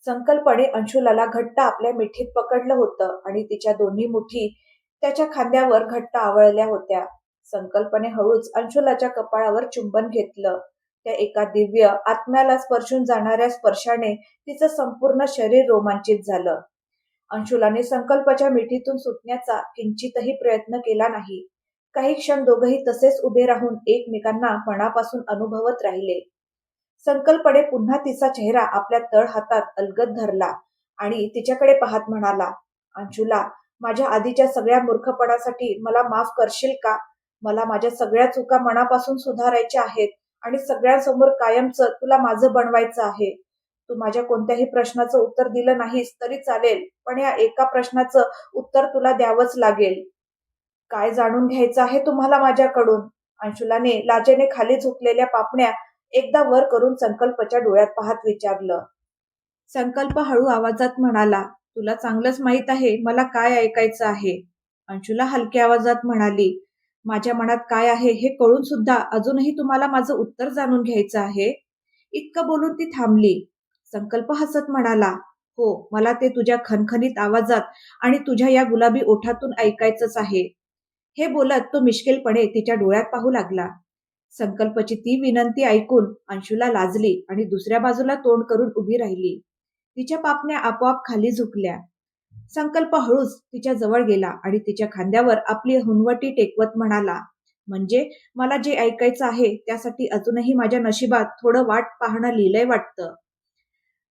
संकल्पने अंशुलाला घट्ट आपल्या मिठीत पकडलं होतं आणि तिच्या दोन्ही मुठी त्याच्या खांद्यावर घट्ट आवळल्या होत्या. संकल्पने हळूच अंशुलाच्या कपाळावर चुंबन घेतलं. त्या एका दिव्य आत्म्याला स्पर्शून जाणाऱ्या स्पर्शाने तिचं संपूर्ण शरीर रोमांचित झालं. अंशुलाने संकल्पाच्या मिठीतून सुटण्याचा किंचितही प्रयत्न केला नाही. काही क्षण दोघंही तसेच उभे राहून एकमेकांना मनापासून अनुभवत राहिले. संकल्पने पुन्हा तिचा चेहरा आपल्या तळ हातात अलगद धरला आणि तिच्याकडे पाहत म्हणाला, अंशुला, माझ्या आधीच्या सगळ्या मूर्खपणासाठी मला माफ करशील का? मला माझ्या सगळ्या चुका मनापासून सुधारायच्या आहेत आणि सगळ्यांसमोर कायमचं तुला माझं बनवायचं आहे. तू माझ्या कोणत्याही प्रश्नाचं उत्तर दिलं नाहीस तरी चालेल, पण या एका प्रश्नाचं उत्तर तुला द्यावंच लागेल. काय जाणून घ्यायचं आहे तुम्हाला माझ्याकडून? अंशुलाने लाजेने खाली झुकलेल्या पापण्या एकदा वर करून संकल्पच्या डोळ्यात पाहत विचारलं. संकल्प हळू आवाजात म्हणाला, तुला चांगलंच माहित आहे मला काय ऐकायचं आहे. अंशुला हलक्या आवाजात म्हणाली, माझ्या मनात काय आहे हे कळून सुद्धा अजूनही तुम्हाला माझं उत्तर जाणून घ्यायचं आहे. इतकं बोलून ती थांबली. संकल्प हसत म्हणाला, हो, मला ते तुझ्या खणखणीत आवाजात आणि तुझ्या या गुलाबी ओठातून ऐकायचंच आहे. हे बोलत तो मिश्किलपणे तिच्या डोळ्यात पाहू लागला. संकल्पची ती विनंती ऐकून अंशुला लाजली आणि दुसऱ्या बाजूला तोंड करून उभी राहिली. तिच्या पापण्या आपोआप खाली झुकल्या. संकल्प हळूच तिच्या जवळ गेला आणि तिच्या खांद्यावर आपली हुनवटी टेकवत म्हणाला, म्हणजे मला जे ऐकायचं आहे त्यासाठी अजूनही माझ्या नशिबात थोडं वाट पाहणं लिहिलंय वाटतं.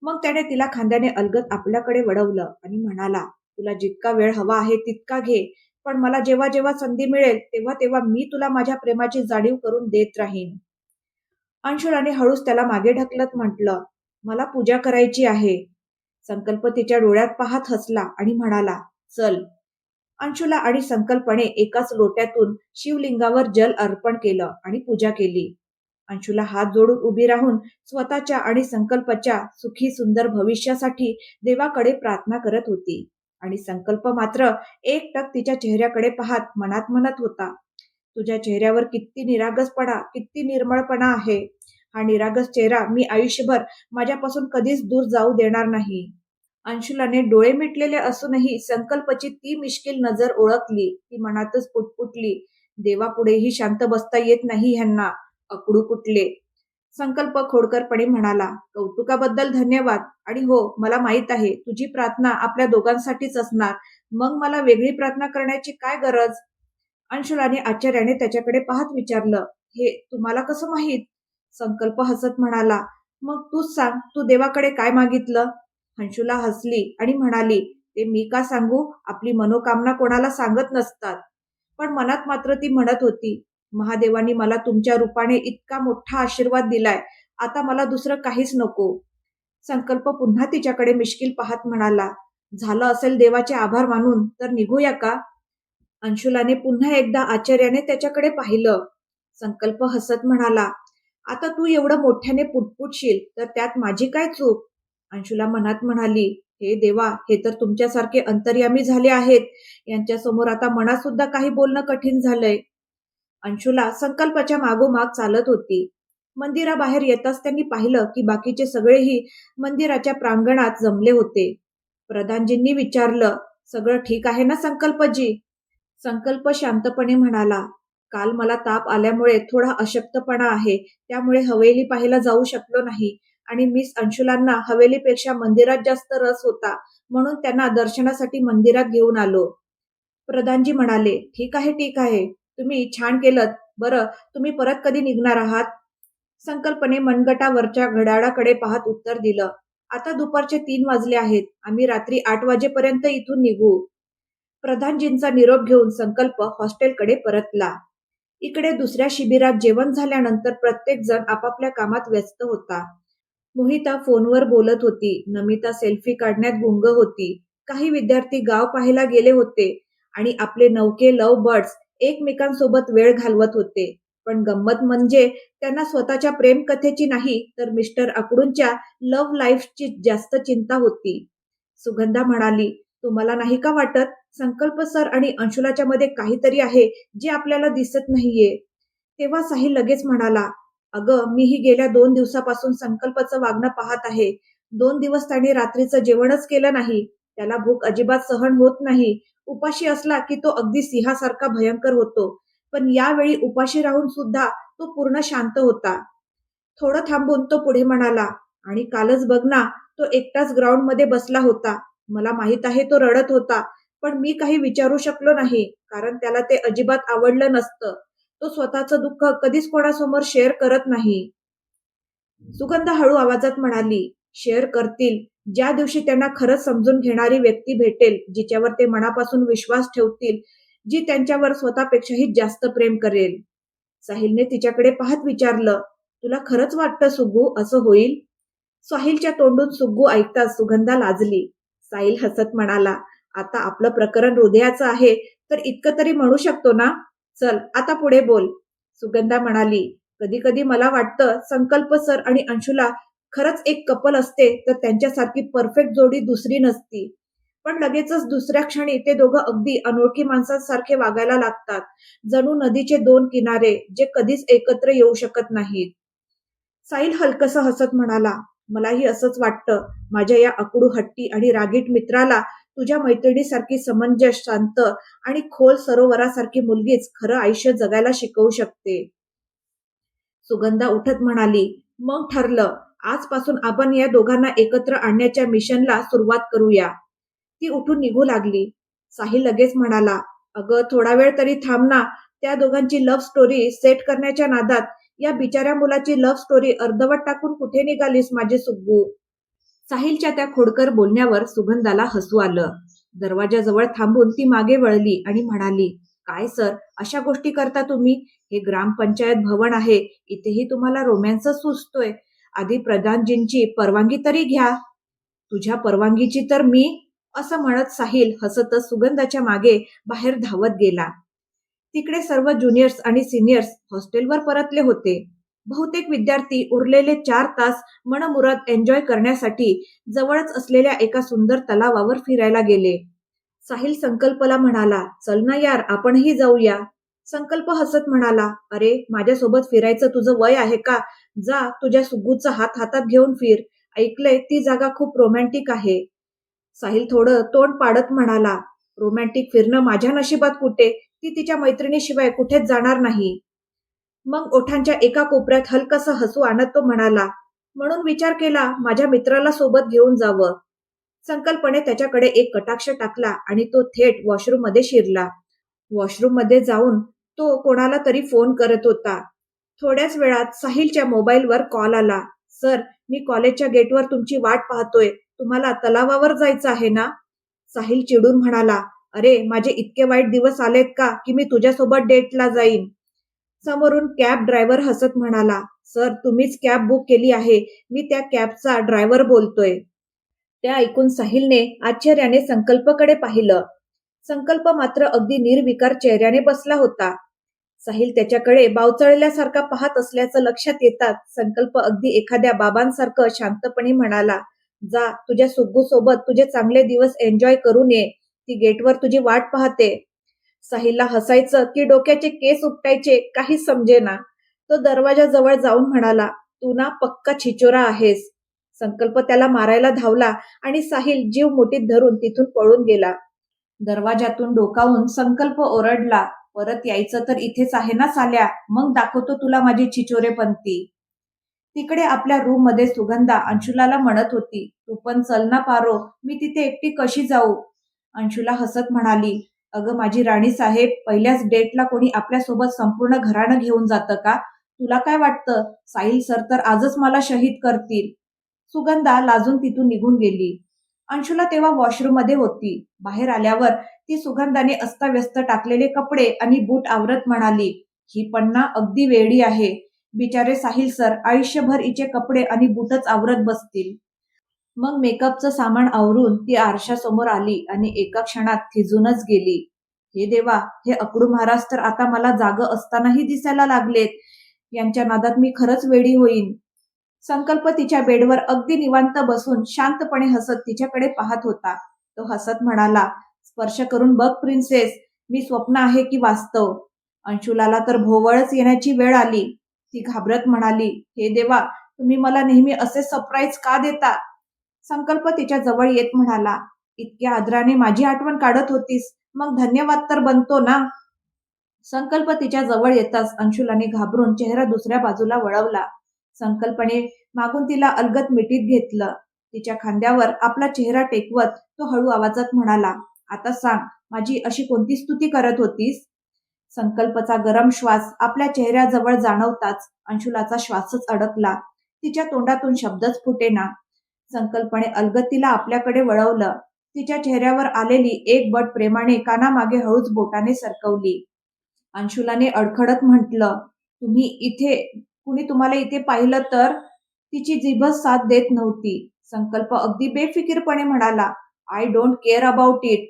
मग त्याने तिला खांद्याने अलगद आपल्याकडे वळवलं आणि म्हणाला, तुला जितका वेळ हवा आहे तितका घे, पण मला जेव्हा जेव्हा संधी मिळेल तेव्हा तेव्हा मी तुला माझ्या प्रेमाची जाणीव करून देत राहीन. अंशुलाने हळूच त्याला मागे ढकलत म्हटलं, मला पूजा करायची आहे. संकल्प तिच्या डोळ्यात पाहत हसला आणि म्हणाला, चल. अंशुला आणि संकल्पने एकाच लोट्यातून शिवलिंगावर जल अर्पण केलं आणि पूजा केली. अंशुला हात जोडून उभी राहून स्वतःच्या आणि संकल्पाच्या सुखी सुंदर भविष्यासाठी देवाकडे प्रार्थना करत होती आणि संकल्प मात्र एकटक तिच्या चेहऱ्याकडे पाहत मनात म्हणत होता, तुझ्या चेहऱ्यावर किती निरागसपणा, किती निर्मळपणा आहे. हा निरागस चेहरा मी आयुष्यभर माझ्यापासून कधीच दूर जाऊ देणार नाही. अंशुलाने डोळे मिटलेले असूनही संकल्पची ती मिश्किल नजर ओळखली. ती मनातच पुटपुटली, देवापुढेही शांत बसता येत नाही ह्यांना, अकडू कुठले. संकल्प खोडकरपणे म्हणाला, कौतुकाबद्दल धन्यवाद, आणि हो, मला माहित आहे तुझी प्रार्थना आपल्या दोघांसाठीच असणार, मग मला वेगळी प्रार्थना करण्याची काय गरज? अंशुलाने आश्चर्याने त्याच्याकडे पाहत विचारलं, हे तुम्हाला कसं माहीत? संकल्प हसत म्हणाला, मग तूच सांग, तू देवाकडे काय मागितलं? अंशुला हसली आणि म्हणाली, ते मी का सांगू? आपली मनोकामना कोणाला सांगत नसतात. पण मनात मात्र ती म्हणत होती, महादेवानी मला तुमच्या रूपाने इतका मोठा आशीर्वाद दिलाय, आता मला दुसरं काहीच नको. संकल्प पुन्हा तिच्याकडे मिश्किल पाहत म्हणाला, झालं असेल देवाचे आभार मानून तर निघूया का? अंशुलाने पुन्हा एकदा आश्चर्याने त्याच्याकडे पाहिलं. संकल्प हसत म्हणाला, आता तू एवढं मोठ्याने पुटपुटशील तर त्यात माझी काय चूक? अंशुला मनात म्हणाली, हे देवा, हे तर तुमच्यासारखे अंतर्यामी झाले आहेत, यांच्यासमोर आता मनात सुद्धा काही बोलणं कठीण झालंय. अंशुला संकल्पाच्या मागोमाग चालत होती. मंदिराबाहेर येताच त्यांनी पाहिलं की बाकीचे सगळेही मंदिराच्या प्रांगणात जमले होते. प्रधानजींनी विचारलं, सगळं ठीक आहे ना संकल्पजी? संकल्प शांतपणे म्हणाला, काल मला ताप आल्यामुळे थोडा अशक्तपणा आहे, त्यामुळे हवेली पाहायला जाऊ शकलो नाही आणि मिस अंशुलांना हवेलीपेक्षा मंदिरात जास्त रस होता, म्हणून त्यांना दर्शनासाठी मंदिरात घेऊन आलो. प्रधानजी म्हणाले, ठीक आहे ठीक आहे, तुम्ही छान केलंत. बरं, तुम्ही परत कधी निघणार आहात? संकल्पने मनगटावरच्या घड्याळाकडे पाहत उत्तर दिलं, आता दुपारचे 3 वाजले आहेत, आम्ही रात्री 8 वाजेपर्यंत इथून निघू. प्रधानजींचा निरोप घेऊन संकल्प हॉस्टेलकडे परतला. इकडे दुसऱ्या शिबिरात जेवण झाल्यानंतर प्रत्येक जण आपापल्या कामात व्यस्त होता. मोहिता फोनवर बोलत होती, नमिता सेल्फी काढण्यात गुंग होती, काही विद्यार्थी गाव पाहायला गेले होते आणि आपले नवखे लव्ह बर्ड्स एकमेकांसोबत वेळ घालवत होते. पण गंमत म्हणजे त्यांना स्वतःच्या प्रेम कथेची नाही तर मिस्टर अकडूंच्या लव्ह लाईफची जास्त चिंता होती. सुगंधा म्हणाली, तुम्हाला नाही का वाटत संकल्प सर आणि अंशुलाच्या मध्ये काहीतरी आहे जे आपल्याला दिसत नाहीये? तेव्हा साहिल लगेच म्हणाला, अगं, मीही गेल्या 2 दिवसापासून संकल्पाचं वागणं पाहत आहे. 2 दिवस त्याने रात्रीचं जेवणच केलं नाही. त्याला भूक अजिबात सहन होत नाही. उपाशी असला की तो अगदी सिंहासारखा भयंकर होतो. पण यावेळी उपाशी राहून सुद्धा तो पूर्ण शांत होता. थोडं थांबून तो पुढे म्हणाला, "आणि कालच बघ ना, तो एकटाच ग्राउंडमध्ये बसला होता. मला माहीत आहे तो रडत होता, पण मी काही विचारू शकलो नाही, कारण त्याला ते अजिबात आवडलं नसतं. तो स्वतःचं दुःख कधीच कोणासमोर शेअर करत नाही." सुगंधा हळू आवाजात म्हणाली, "शेअर करतील, ज्या दिवशी त्यांना खरंच समजून घेणारी व्यक्ती भेटेल, जिच्यावर ते मनापासून विश्वास ठेवतील, जी त्यांच्यावर स्वतःपेक्षाही जास्त प्रेम करेल." साहिलने तिच्याकडे पाहत विचारलं, "तुला खरंच वाटतं सुग्गू असं होईल?" साहिलच्या तोंडून सुग्गू ऐकताच सुगंधा लाजली. साहिल हसत म्हणाला, "आता आपलं प्रकरण हृदयाचं आहे, तर इतकं तरी म्हणू शकतो ना? चल, आता पुढे बोल." सुगंधा म्हणाली, "कधी-कधी मला वाटतं संकल्प सर आणि अंशुला खरंच एक कपल असते, तर त्यांच्यासारखी परफेक्ट जोडी दुसरी नसती. पण लगेचच दुसऱ्या क्षणी ते दोघं अगदी अनोळखी माणसांसारखे वागायला लागतात. जणू नदीचे दोन किनारे, जे कधीच एकत्र येऊ शकत नाहीत." साहिल हलकसं हसत म्हणाला, "मलाही असंच वाटतं. माझ्या या अकडू हट्टी आणि रागीट मित्राला तुझ्या मैत्रिणीसारखी समंजस, शांत आणि खोल सरोवरासारखी मुलगीच खरं आयुष्य जगायला शिकवू शकते." सुगंधा उठत म्हणाली, "मग ठरलं. आजपासून आपण या दोघांना एकत्र आणण्याच्या मिशनला सुरुवात करूया." ती उठून निघू लागली. साहिल लगेच म्हणाला, "अगं थोडा वेळ तरी थांब ना. त्या दोघांची लव्ह स्टोरी सेट करण्याच्या नादात या बिचाऱ्या मुलाची लव्ह स्टोरी अर्धवट टाकून कुठे निघालीस माझी सुग्गू?" साहिलच्या त्या खोडकर बोलण्यावर सुगंधाला हसू आलं. दरवाजाजवळ थांबून ती मागे वळली आणि म्हणाली, "काय सर, अशा गोष्टी करता तुम्ही? हे ग्रामपंचायत भवन आहे. इथेही तुम्हाला रोमॅन्सच सुचतोय. आधी प्रधानजींची परवानगी तरी घ्या." "तुझ्या परवानगीची तर मी," असं म्हणत साहिल हसतच सुगंधाच्या मागे बाहेर धावत गेला. तिकडे सर्व ज्युनियर्स आणि सिनियर्स हॉस्टेलवर परतले होते. बहुतेक विद्यार्थी उरलेले 4 तास मनमुराद एन्जॉय करण्यासाठी जवळच असलेल्या एका सुंदर तलावावर फिरायला गेले. साहिल संकल्पला म्हणाला, "चल ना यार, आपणही जाऊया." संकल्प हसत म्हणाला, "अरे, माझ्यासोबत फिरायचं तुझं वय आहे का? जा, तुझ्या सुग्गूचा हात हातात घेऊन फिर. ऐकलंय ती जागा खूप रोमॅन्टिक आहे." साहिल थोडं तोंड पाडत म्हणाला, "रोमॅन्टिक फिरणं माझ्या नशिबात कुठे? ती तिच्या मैत्रिणीशिवाय कुठेच जाणार नाही." मग ओठांच्या एका कोपऱ्यात हलकसं हसू आणत तो म्हणाला, "म्हणून विचार केला माझ्या मित्राला सोबत घेऊन जावं." संकल्पने त्याच्याकडे एक कटाक्ष टाकला आणि तो थेट वॉशरूममध्ये शिरला. वॉशरूममध्ये जाऊन तो कोणाला तरी फोन करत होता. थोड्याच वेळात साहिलच्या मोबाईलवर कॉल आला. "सर, मी कॉलेजच्या गेटवर तुमची वाट पाहतोय. तुम्हाला तलावावर जायचं आहे ना?" साहिल चिडून म्हणाला, "अरे, माझे इतके वाईट दिवस आलेत का की मी तुझ्यासोबत डेटला जाईन?" समोरून कॅब ड्रायव्हर हसत म्हणाला, "सर, तुम्हीच कॅब बुक केली आहे. मी त्या कॅबचा ड्रायव्हर बोलतोय." ते ऐकून साहिलने आश्चर्याने संकल्पकडे पाहिलं. संकल्प मात्र अगदी निर्विकार चेहऱ्याने बसला होता. साहिल त्याच्याकडे बावचळल्यासारखा पाहत असल्याचं लक्षात येताच संकल्प अगदी एखाद्या बाबांसारखं शांतपणे म्हणाला, "जा, तुझ्या सुग्गू सोबत तुझे चांगले दिवस एन्जॉय करून ये. ती गेटवर तुझी वाट पाहते." साहिलला हसायचं की डोक्याचे केस उपटायचे काहीच समजेना. तो दरवाजाजवळ जाऊन म्हणाला, "तू ना पक्का छिचोरा आहेस." संकल्प त्याला मारायला धावला आणि साहिल जीव मुठीत धरून तिथून पळून गेला. दरवाजातून डोकावून संकल्प ओरडला, "परत यायचं तर इथेच आहे ना साल्या, मग दाखवतो तुला माझी छिचोरेपंती." तिकडे आपल्या रूम मध्ये सुगंधा अंशुलाला म्हणत होती, "तू पण चल ना पारो, मी तिथे एकटी कशी जाऊ?" अंशुला हसत म्हणाली, "अगं माझी राणी साहेब, पहिल्याच डेटला कोणी आपल्यासोबत संपूर्ण घराणं घेऊन जातं का? तुला काय वाटतं, साहिल सर तर आजच मला शहीद करतील." सुगंधा लाजून तिथून निघून गेली. अंशुला तेव्हा वॉशरूम मध्ये होती. बाहेर आल्यावर ती सुगंधाने अस्ताव्यस्त टाकलेले कपडे आणि बूट आवरत म्हणाली, "ही पण ना अगदी वेडी आहे. बिचारे साहिल सर आयुष्यभर हिचे कपडे आणि बूटच आवरत बसतील." मग मेकअपचं सामान आवरून ती आरशासमोर आली आणि एका क्षणात थिजूनच गेली. "हे देवा, हे अकडू महाराज तर आता मला जागं असतानाही दिसायला लागलेत. यांच्या नादात मी खरंच वेडी होईन." संकल्प तिच्या बेडवर अगदी निवांत बसून शांतपणे हसत तिच्याकडे पाहत होता. तो हसत म्हणाला, "स्पर्श करून बघ प्रिन्सेस, मी स्वप्न आहे की वास्तव?" अंशुलाला तर भोवळच येण्याची वेळ आली. ती घाबरत म्हणाली, "हे देवा, तुम्ही मला नेहमी असे सरप्राईज का देता?" संकल्प तिच्या जवळ येत म्हणाला, इतक्या आदराने माझी आठवण काढत होतीस, मग धन्यवाद तर बनतो ना. संकल्प तिच्या जवळ येताच अंशुलाने घाबरून चेहरा दुसऱ्या बाजूला वळवला. संकल्पने मागून तिला अलगद मिठीत घेतलं. तिच्या खांद्यावर आपला चेहरा टेकवत तो हळू आवाजात म्हणाला, आता सांग, माझी अशी कोणती स्तुती करत होतीस? संकल्पचा गरम श्वास आपल्या चेहऱ्याजवळ जाणवताच अंशुलाचा श्वासच अडकला. तिच्या तोंडातून शब्दच फुटेना. संकल्पने अलगद तिला आपल्याकडे वळवलं. तिच्या चेहऱ्यावर आलेली एक बट प्रेमाने कानामागे हळूच बोटाने सरकवली. अंशुलाने अडखडत म्हटलं, कुणी तुम्हाला इथे पाहिलं तर? तिची जीभच साथ देत नव्हती. संकल्प अगदी बेफिकीरपणे म्हणाला, I don't care about it.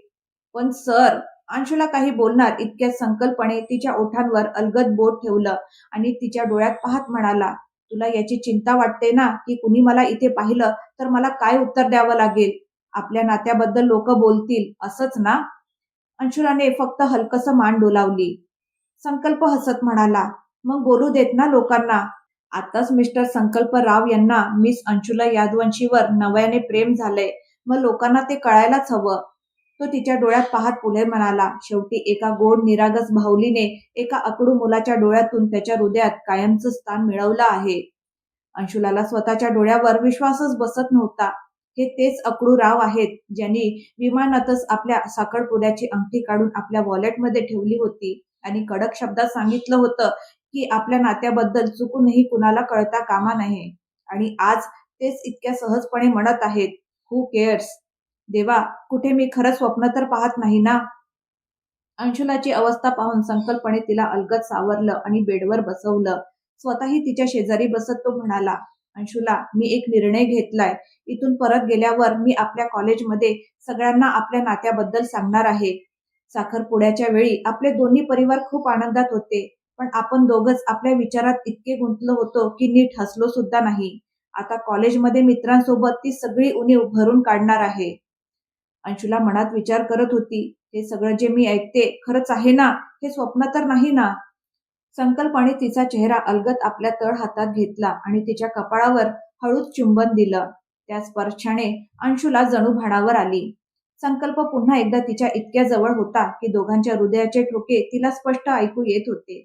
पण सर, अंशुला काही बोलणार इतक्यात संकल्पने तिच्या ओठांवर अलगद बोट ठेवलं आणि तिच्या डोळ्यात पाहत म्हणाला, तुला याची चिंता वाटते ना की कुणी मला इथे पाहिलं तर मला काय उत्तर द्यावं लागेल? आपल्या नात्याबद्दल लोक बोलतील, असंच ना? अंशुलाने फक्त हलकसं मान डोलावली. संकल्प हसत म्हणाला, मग बोलू देत ना लोकांना. आताच मिस्टर संकल्प राव यांना मिस अंशुला यादवंशीवर नव्याने प्रेम झालंय, मग लोकांना ते कळायलाच हवं. तो तिच्या डोळ्यात पाहत पुढे म्हणाला, शेवटी एका गोड निरागस बाहुलीने एका अकडू मुलाच्या डोळ्यातून त्याच्या हृदयात कायमचं स्थान मिळवलं आहे. अंशुलाला स्वतःच्या डोळ्यावर विश्वासच बसत नव्हता. हे तेच अकडू राव आहेत ज्यांनी विमानातच आपल्या साखरपुड्याची अंगठी काढून आपल्या वॉलेटमध्ये ठेवली होती आणि कडक शब्दात सांगितलं होतं की आपल्या नात्याबद्दल चुकूनही कुणाला कळता कामा नये. आणि आज तेच इतक्या सहजपणे म्हणत आहेत, हू केअर्स? देवा, कुठे मी खरं स्वप्न तर पाहत नाही ना? अंशुलाची अवस्था पाहून संकल्पने तिला अलगद सावरलं आणि बेडवर बसवलं. स्वतःही तिच्या शेजारी बसत तो म्हणाला, अंशुला, मी एक निर्णय घेतलाय. इथून परत गेल्यावर मी आपल्या कॉलेजमध्ये सगळ्यांना आपल्या नात्याबद्दल सांगणार आहे. साखरपुड्याच्या वेळी आपले दोन्ही परिवार खूप आनंदात होते, पण आपण दोघंच आपल्या विचारात इतके गुंतलो होतो की नीट हसलो सुद्धा नाही. आता कॉलेजमध्ये मित्रांसोबत ती सगळी उणीव भरून काढणार आहे. अंशुला मनात विचार करत होती, हे सगळं जे मी ऐकते खरंच आहे ना? हे स्वप्न तर नाही ना? संकल्पाने तिचा चेहरा अलगद आपल्या तळ हातात घेतला आणि तिच्या कपाळावर हळूच चुंबन दिलं. त्या स्पर्शाने अंशुला जणू भानावर आली. संकल्प पुन्हा एकदा तिच्या इतक्या जवळ होता की दोघांच्या हृदयाचे ठोके तिला स्पष्ट ऐकू येत होते.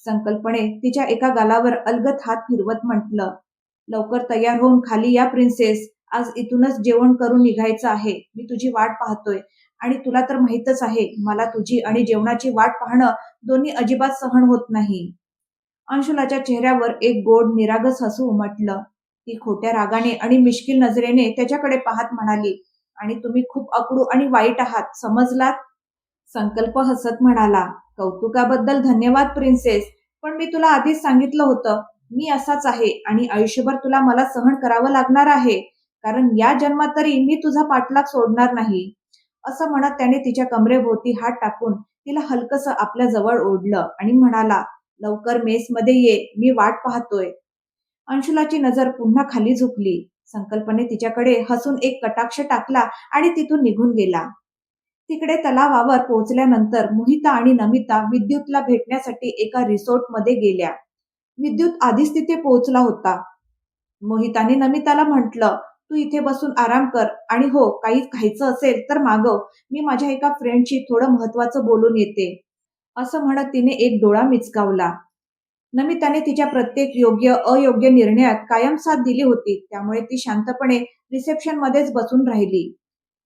संकल्पने तिच्या एका गालावर अलगद हात फिरवत म्हटलं, लवकर तयार होऊन खाली या प्रिन्सेस. आज इथूनच जेवण करून निघायचं आहे. मी तुझी वाट पाहतोय आणि तुला तर माहीतच आहे, मला तुझी आणि जेवणाची वाट पाहणं दोन्ही अजिबात सहन होत नाही. अंशुलाच्या चेहऱ्यावर एक गोड निरागस हसू उमटलं. ती खोट्या रागाने आणि मिश्किल नजरेने त्याच्याकडे पाहत म्हणाली, आणि तुम्ही खूप अकडू आणि वाईट आहात, समजलात? संकल्प हसत म्हणाला, कौतुकाबद्दल धन्यवाद प्रिन्सेस, पण मी तुला आधीच सांगितलं होतं, मी असाच आहे आणि आयुष्यभर तुला मला सहन करावं लागणार आहे, कारण या जन्मात तरी मी तुझा पाठलाग सोडणार नाही. असं म्हणत त्याने तिच्या कमरेभोवती हात टाकून तिला हलकसं आपल्या जवळ ओढलं आणि म्हणाला, लवकर मेसमध्ये ये, मी वाट पाहतोय. अंशुलाची नजर पुन्हा खाली झुकली. संकल्पने तिच्याकडे हसून एक कटाक्ष टाकला आणि तिथून निघून गेला. तिकडे तलावावर पोहोचल्यानंतर मोहिता आणि नमिता विद्युतला भेटण्यासाठी एका रिसॉर्टमध्ये गेल्या. विद्युत आधीच तिथे पोहोचला होता. मोहिताने नमिताला म्हटलं, तू इथे बसून आराम कर आणि हो, काही खायचं असेल तर मागव, मी माझ्या एका फ्रेंडशी थोडं महत्वाचं बोलून येते. असं म्हणत तिने एक डोळा मिचकावला. नमिताने तिच्या प्रत्येक योग्य अयोग्य निर्णयात कायम साथ दिली होती, त्यामुळे ती शांतपणे रिसेप्शनमध्येच बसून राहिली.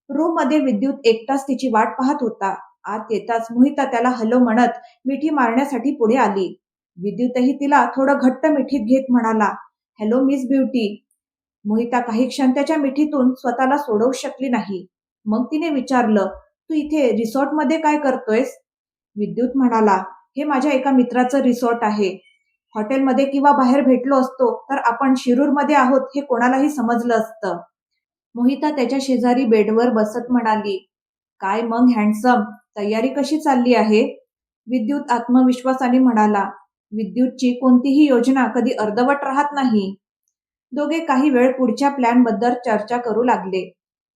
रूममध्ये विद्युत एकटाच तिची वाट पाहत होता. आत येताच मोहिता त्याला हॅलो म्हणत मिठी मारण्यासाठी पुढे आली. विद्युतही तिला थोडं घट्ट मिठीत घेत म्हणाला, हॅलो मिस ब्युटी. मोहिता काही क्षण त्याच्या मिठीतून स्वतःला सोडवू शकली नाही. मग तिने विचारलं, तू इथे रिसॉर्टमध्ये काय करतोयस? विद्युत म्हणाला, हे माझ्या एका मित्राचं रिसॉर्ट आहे. हॉटेलमध्ये किंवा बाहेर भेटलो असतो तर आपण शिरूरमध्ये आहोत हे कोणालाही समजलं असतं. मोहिता त्याच्या शेजारी बेडवर बसत म्हणाली, काय मग हँडसम, तयारी कशी चालली आहे? विद्युत आत्मविश्वासाने म्हणाला, विद्युतची कोणतीही योजना कधी अर्धवट राहत नाही. दोघे काही वेळ पुढच्या प्लॅनबद्दल चर्चा करू लागले.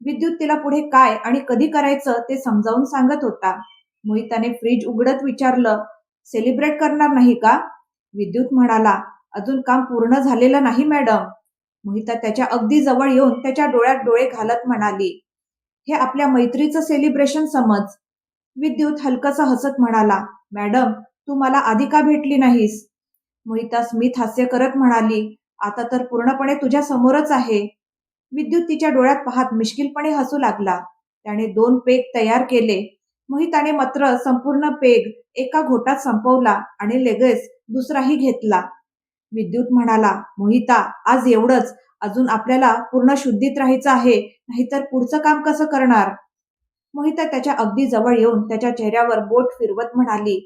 विद्युत तिला पुढे काय आणि कधी करायचं ते समजावून सांगत होता. मोहिताने फ्रीज उघडत विचारलं, सेलिब्रेट करणार नाही का? विद्युत म्हणाला, अजून काम पूर्ण झालेलं नाही मॅडम. मोहिता त्याच्या अगदी जवळ येऊन त्याच्या डोळ्यात डोळे घालत म्हणाली, हे आपल्या मैत्रीचं सेलिब्रेशन समज. विद्युत हलकसा हसत म्हणाला, मॅडम, तू मला आधी का भेटली नाहीस? मोहिता स्मित हास्य करत म्हणाली, आता तर पूर्णपणे तुझ्या समोरच आहे. विद्युत तिच्या डोळ्यात पाहत मिश्किलपणे हसू लागला. त्याने 2 पेग तयार केले. मोहिताने मात्र संपूर्ण पेग एका घोटात संपवला आणि लगेच दुसराही घेतला. विद्युत म्हणाला, मोहिता, आज एवढंच. अजून आपल्याला पूर्ण शुद्धीत राहायचं आहे, नाहीतर पुढचं काम कसं करणार? मोहिता त्याच्या अगदी जवळ येऊन त्याच्या चेहऱ्यावर बोट फिरवत म्हणाली,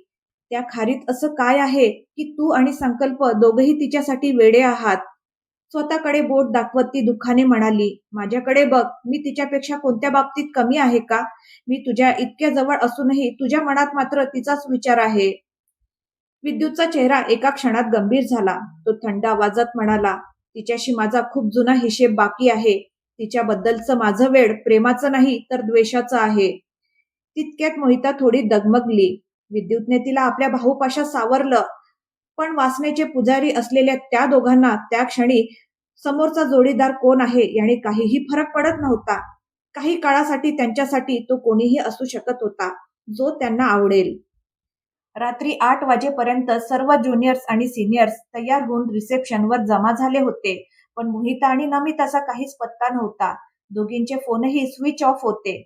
त्या खारीत असं काय आहे की तू आणि संकल्प दोघेही तिच्यासाठी वेडे आहात? स्वतःकडे बोट दाखवत ती दुःखाने म्हणाली, माझ्याकडे बघ, मी तिच्यापेक्षा कोणत्या बाबतीत कमी आहे का? मी तुझ्या इतक्या जवळ असूनही तुझ्या मनात मात्र तिचाच विचार आहे. विद्युतचा चेहरा एका क्षणात गंभीर झाला. तो थंड आवाजात म्हणाला, तिच्याशी माझा खूप जुना हिशेब बाकी आहे. तिच्याबद्दलचं माझं वेड प्रेमाचं नाही तर द्वेषाचं आहे. तितक्यात मोहिता थोडी डगमगली. विद्युतने तिला आपल्या भाऊपाशात सावरलं, पण वासनेचे पुजारी असलेल्या त्या दोघांना त्या क्षणी समोरचा जोडीदार कोण आहे याने काहीही फरक पडत नव्हता. काही काळासाठी त्यांच्यासाठी तो कोणीही असू शकत होता, जो त्यांना आवडेल. रात्री 8 वाजेपर्यंत सर्व ज्युनियर्स आणि सिनियर्स तयार होऊन रिसेप्शनवर जमा झाले होते, पण मोहिता आणि नमिताचा काहीच पत्ता नव्हता. दोघींचे फोनही स्विच ऑफ होते.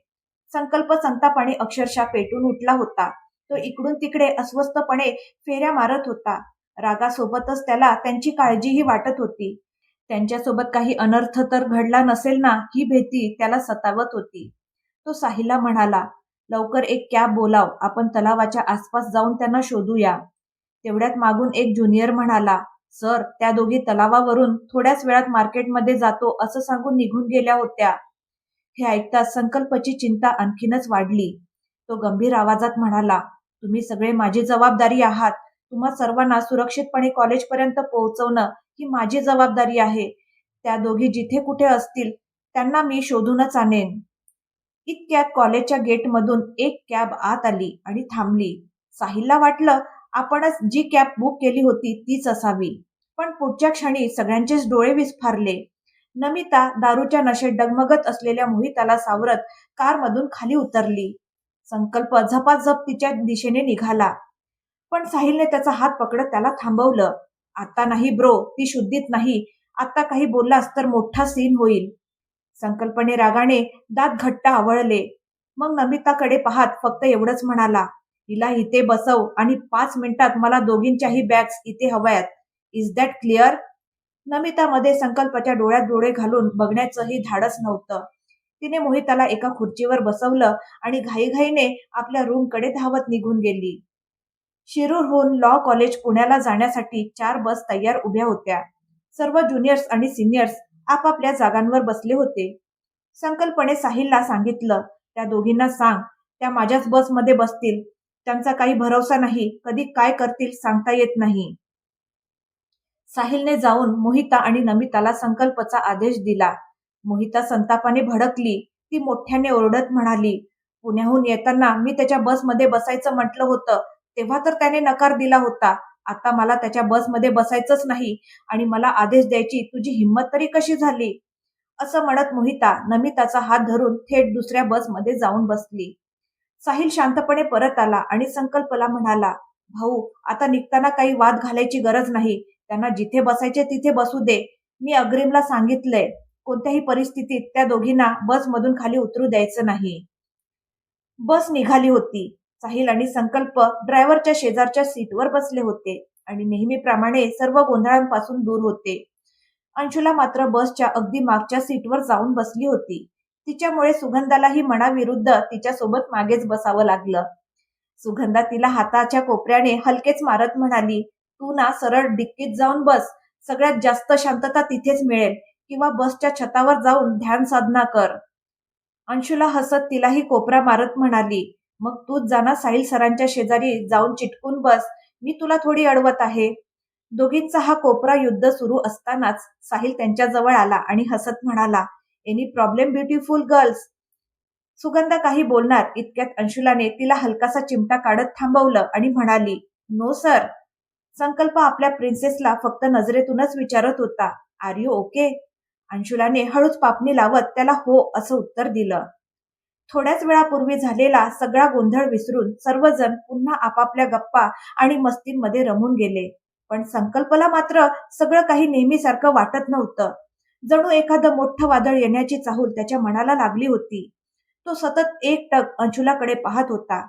संकल्प संतापाने अक्षरशः पेटून उठला होता. तो इकडून तिकडे अस्वस्थपणे फेऱ्या मारत होता. रागासोबतच त्याला त्यांची काळजीही वाटत होती. त्यांच्यासोबत काही अनर्थ तर घडला नसेल ना, ही भीती त्याला सतावत होती. तो साहिलला म्हणाला, लवकर एक कॅब बोलाव, आपण तलावाच्या आसपास जाऊन त्यांना शोधूया. तेवढ्यात मागून एक ज्युनियर म्हणाला, सर, त्या दोघी तलावावरून थोड्याच वेळात मार्केटमध्ये जातो असं सांगून निघून गेल्या होत्या. हे ऐकताच संकल्पची चिंता आणखीनच वाढली. तो गंभीर आवाजात म्हणाला, तुम्ही सगळे माझी जबाबदारी आहात. तुम्हा सर्वांना सुरक्षितपणे कॉलेजपर्यंत पोहोचवणं ही माझी जबाबदारी आहे. त्या दोघी जिथे कुठे असतील त्यांना मी शोधूनच आणेन. इतक्यात कॉलेजच्या गेटमधून एक कॅब आत आली आणि थांबली. साहिलला वाटलं आपणच जी कॅब बुक केली होती तीच असावी. पण पुढच्या क्षणी सगळ्यांचेच डोळे विस्फारले. नमिता दारूच्या नशेत डगमगत असलेल्या मोहिताला सावरत कारमधून खाली उतरली. संकल्प झपाझप तिच्या दिशेने निघाला, पण साहिलने त्याचा हात पकडत त्याला थांबवलं. आता नाही ब्रो, ती शुद्धीत नाही. आता काही बोललास तर मोठा सीन होईल. संकल्पने रागाने दात घट्ट आवळले. मग नमिताकडे पाहत फक्त एवढंच म्हणाला, हिला इथे बसव आणि 5 मिनिटात मला दोघींच्याही बॅग्स इथे हव्यात. Is that clear? नमितामध्ये संकल्पाच्या डोळ्यात डोळे घालून बघण्याचंही धाडस नव्हतं. तिने मोहिताला एका खुर्चीवर बसवलं आणि घाईघाईने आपल्या रूमकडे धावत निघून गेली. शिरूरहून लॉ कॉलेज पुण्याला जाण्यासाठी 4 बस तयार उभ्या होत्या. सर्व ज्युनियर्स आणि सिनियर्स आपापल्या जागांवर बसले होते. संकल्पने साहिलला सांगितलं, त्या दोघींना सांग, त्या माझ्याच बसमध्ये बसतील. त्यांचा काही भरवसा नाही, कधी काय करतील सांगता येत नाही. साहिलने जाऊन मोहिता आणि नमिताला संकल्पचा आदेश दिला. मोहिता संतापाने भडकली. ती मोठ्याने ओरडत म्हणाली, पुण्याहून येताना मी त्याच्या बसमध्ये बसायचं म्हटलं होतं, तेव्हा तर त्याने नकार दिला होता. आता मला त्याच्या बसमध्ये बसायचंच नाही आणि मला आदेश द्यायची तुझी हिंमत तरी कशी झाली? असं म्हणत मोहिता नमिताचा हात धरून थेट दुसऱ्या बसमध्ये जाऊन बसली. साहिल शांतपणे परत आला आणि संकल्पला म्हणाला, भाऊ, आता निघताना काही वाद घालायची गरज नाही. त्यांना जिथे बसायचे तिथे बसू दे. मी अग्रिमला सांगितलंय, कोणत्याही परिस्थितीत त्या दोघींना बसमधून खाली उतरू द्यायचं नाही. बस निघाली होती. साहिल आणि संकल्प ड्रायव्हरच्या शेजारच्या सीटवर बसले होते आणि नेहमीप्रमाणे सर्व गोंधळांपासून दूर होते. अंशुला मात्र बसच्या अगदी मागच्या सीटवर जाऊन बसली होती. तिच्यामुळे सुगंधालाही मनाविरुद्ध तिच्यासोबत मागेच बसावं लागलं. सुगंधा तिला हाताच्या कोपऱ्याने हलकेच मारत म्हणाली, तू ना सरळ डिक्कीत जाऊन बस. सगळ्यात जास्त शांतता तिथेच मिळेल, किंवा बसच्या छतावर जाऊन ध्यान साधना कर. अंशुला हसत तिलाही कोपरा मारत म्हणाली, मग तूच जाना साहिल सरांच्या शेजारी जाऊन चिटकून बस. मी तुला थोडी अडवत आहे. दोघींचा हा कोपरा युद्ध सुरू असतानाच साहिल त्यांच्याजवळ आला आणि हसत म्हणाला, any problem beautiful girls? Sugandha काही बोलणार इतक्यात अंशुलाने तिला हलकासा चिमटा काढत थांबवलं आणि म्हणाली, नो सर. संकल्प आपल्या प्रिन्सेसला फक्त नजरेतूनच विचारत होता, आर यू ओके? अंशुलाने हळूच पापणी लावत त्याला हो असं उत्तर दिलं. थोड्याच वेळापूर्वी झालेला सगळा गोंधळ विसरून सर्वजण पुन्हा आपापल्या गप्पा आणि मस्तींमध्ये रमून गेले. पण संकल्पला मात्र सगळं काही नेहमीसारखं वाटत नव्हतं. जणू एखादं मोठं वादळ येण्याची चाहूल त्याच्या मनाला लागली होती. तो सतत एकटक अंशुलाकडे पाहत होता.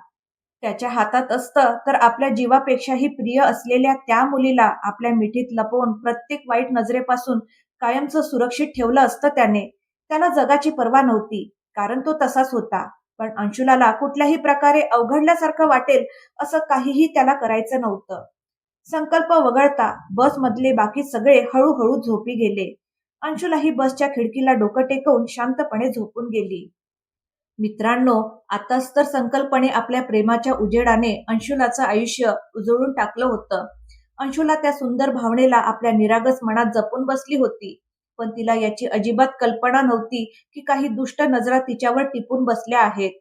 त्याच्या हातात असतं तर आपल्या जीवापेक्षाही प्रिय असलेल्या त्या मुलीला आपल्या मिठीत लपवून प्रत्येक वाईट नजरेपासून कायमचं सुरक्षित ठेवलं असतं त्याने. त्याला जगाची पर्वा नव्हती, कारण तो तसाच होता. पण अंशुलाला कुठल्याही प्रकारे अवघडल्यासारखं वाटेल असं काहीही त्याला करायचं नव्हतं. संकल्प वगळता बसमधले बाकी सगळे हळूहळू झोपी गेले. अंशुलाही बसच्या खिडकीला डोकं टेकवून शांतपणे झोपून गेली. मित्रांनो, आताच तर संकल्पने आपल्या प्रेमाच्या उजेडाने अंशुलाचं आयुष्य उजळून टाकलं होतं. अंशुला त्या सुंदर भावनेला आपल्या निरागस मनात जपून बसली होती. पण तिला याची अजिबात कल्पना नव्हती की काही दुष्ट नजरा तिच्यावर टिपून बसल्या आहेत.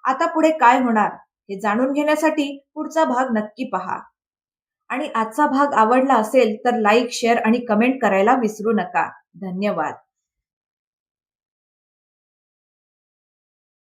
आता पुढे काय होणार हे जाणून घेण्यासाठी पुढचा भाग नक्की पहा. आणि आजचा भाग आवडला असेल तर लाईक, शेअर आणि कमेंट करायला विसरू नका. धन्यवाद.